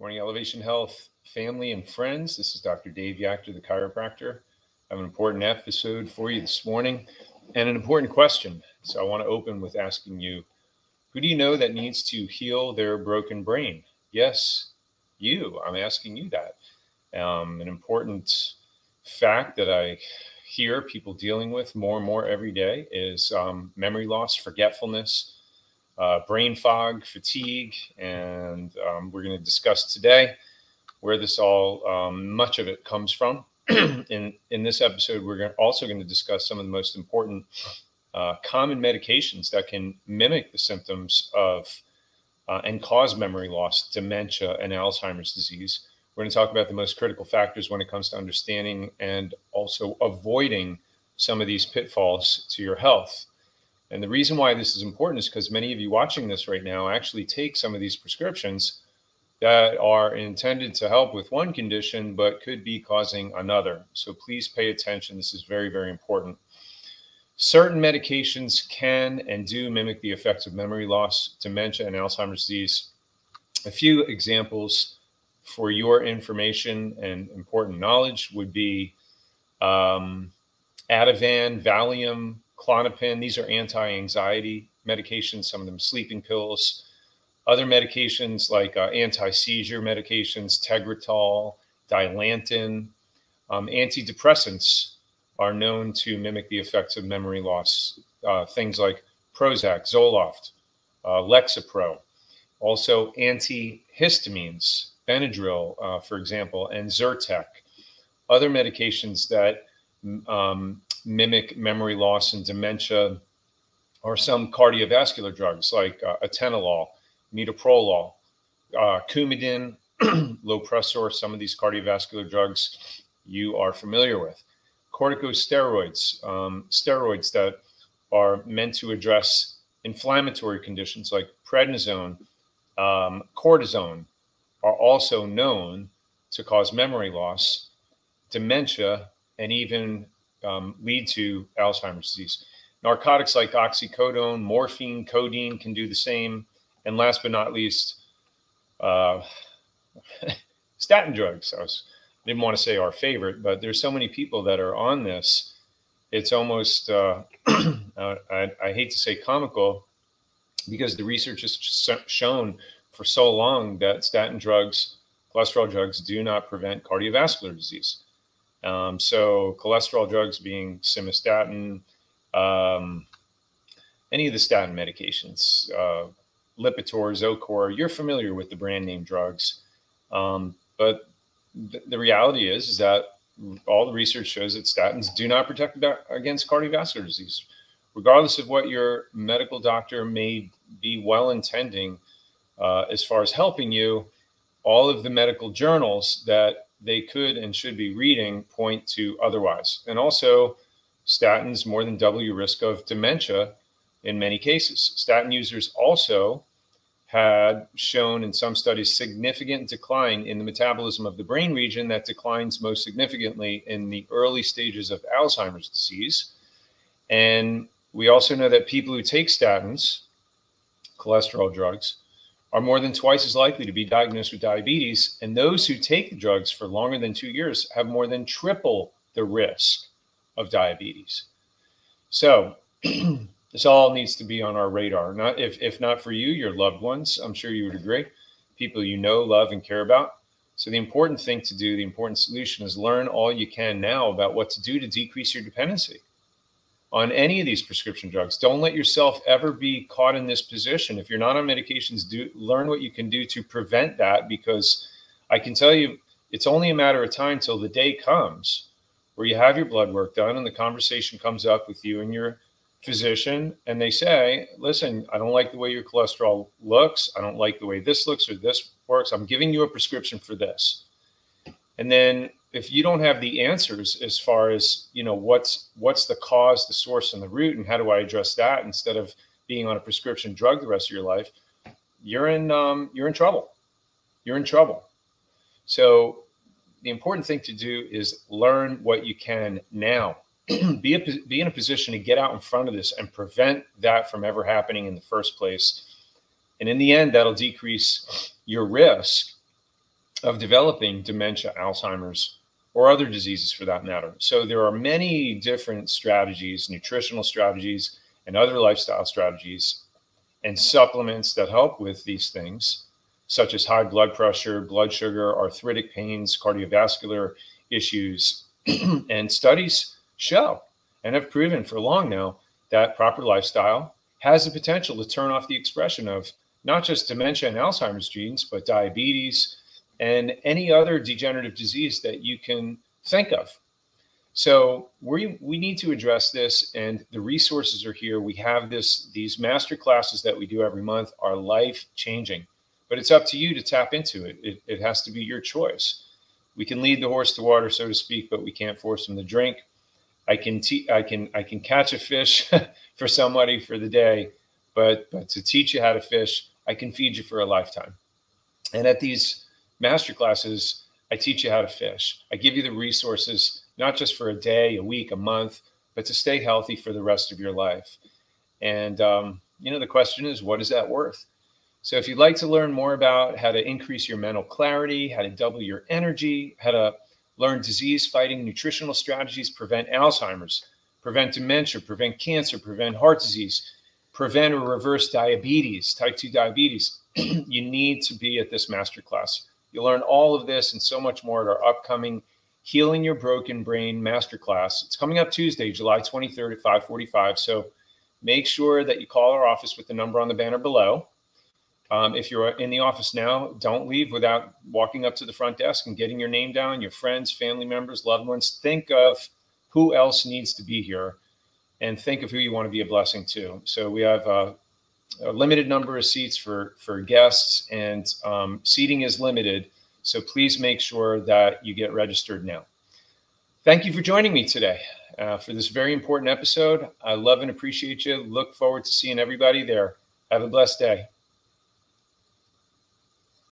Morning, Elevation Health family and friends. This is Dr. Dave Yachter, the chiropractor. I have an important episode for you this morning and an important question. So I want to open with asking you, who do you know that needs to heal their broken brain? Yes, you. I'm asking you that. An important fact that I hear people dealing with more and more every day is memory loss, forgetfulness, brain fog, fatigue, and we're going to discuss today where this all, much of it comes from. in this episode, we're also going to discuss some of the most important common medications that can mimic the symptoms of and cause memory loss, dementia, and Alzheimer's disease. We're going to talk about the most critical factors when it comes to understanding and also avoiding some of these pitfalls to your health. And the reason why this is important is because many of you watching this right now actually take some of these prescriptions that are intended to help with one condition, but could be causing another. So please pay attention. This is very, very important. Certain medications can and do mimic the effects of memory loss, dementia, and Alzheimer's disease. A few examples for your information and important knowledge would be Ativan, Valium, Klonopin. These are anti-anxiety medications, some of them sleeping pills. Other medications like anti-seizure medications, Tegretol, Dilantin. Antidepressants are known to mimic the effects of memory loss. Things like Prozac, Zoloft, Lexapro. Also antihistamines, Benadryl, for example, and Zyrtec. Other medications that mimic memory loss and dementia are some cardiovascular drugs like atenolol, metoprolol, Coumadin, Lopressor. Some of these cardiovascular drugs you are familiar with. Corticosteroids, steroids that are meant to address inflammatory conditions like prednisone, cortisone, are also known to cause memory loss, dementia, and even lead to Alzheimer's disease. Narcotics like oxycodone, morphine, codeine can do the same. And last but not least, statin drugs. I didn't want to say our favorite, but there's so many people that are on this. It's almost, I hate to say comical, because the research has shown for so long that statin drugs, cholesterol drugs, do not prevent cardiovascular disease. So cholesterol drugs being simvastatin, any of the statin medications, Lipitor, Zocor, you're familiar with the brand name drugs. But the reality is that all the research shows that statins do not protect against cardiovascular disease. Regardless of what your medical doctor may be well-intending as far as helping you, all of the medical journals that they could and should be reading point to otherwise. And also, statins more than double your risk of dementia in many cases. Statin users also had shown in some studies significant decline in the metabolism of the brain region that declines most significantly in the early stages of Alzheimer's disease. And we also know that people who take statins, cholesterol drugs, are more than twice as likely to be diagnosed with diabetes. And those who take the drugs for longer than 2 years have more than triple the risk of diabetes. So this all needs to be on our radar. Not if not for you, your loved ones, I'm sure you would agree, people you know, love, and care about. So the important thing to do, the important solution is learn all you can now about what to do to decrease your dependency on any of these prescription drugs. Don't let yourself ever be caught in this position. If you're not on medications, learn what you can do to prevent that, because I can tell you it's only a matter of time till the day comes where you have your blood work done and the conversation comes up with you and your physician and they say, listen, I don't like the way your cholesterol looks. I don't like the way this looks or this works. I'm giving you a prescription for this. And then if you don't have the answers as far as, you know, what's the cause, the source, and the root, and how do I address that instead of being on a prescription drug the rest of your life, you're in trouble. You're in trouble. So the important thing to do is learn what you can now. Be in a position to get out in front of this and prevent that from ever happening in the first place. And in the end, that'll decrease your risk of developing dementia, Alzheimer's, or other diseases for that matter. So there are many different strategies, nutritional strategies, and other lifestyle strategies and supplements that help with these things, such as high blood pressure, blood sugar, arthritic pains, cardiovascular issues. And studies show and have proven for long now that proper lifestyle has the potential to turn off the expression of not just dementia and Alzheimer's genes, but diabetes and any other degenerative disease that you can think of. So we need to address this, and the resources are here. We have these master classes that we do every month are life changing, but it's up to you to tap into it. It has to be your choice. We can lead the horse to water, so to speak, but we can't force him to drink. I can catch a fish for somebody for the day, but to teach you how to fish, I can feed you for a lifetime. And at these master classes, I teach you how to fish. I give you the resources, not just for a day, a week, a month, but to stay healthy for the rest of your life. And, the question is, what is that worth? So if you'd like to learn more about how to increase your mental clarity, how to double your energy, how to learn disease-fighting nutritional strategies, prevent Alzheimer's, prevent dementia, prevent cancer, prevent heart disease, prevent or reverse diabetes, type 2 diabetes, you need to be at this masterclass. You'll learn all of this and so much more at our upcoming Healing Your Broken Brain Masterclass. It's coming up Tuesday, July 23rd at 5:45. So make sure that you call our office with the number on the banner below. If you're in the office now, don't leave without walking up to the front desk and getting your name down, your friends, family members, loved ones. Think of who else needs to be here and think of who you want to be a blessing to. So we have a limited number of seats for guests, and seating is limited. So please make sure that you get registered now. Thank you for joining me today for this very important episode. I love and appreciate you. Look forward to seeing everybody there. Have a blessed day.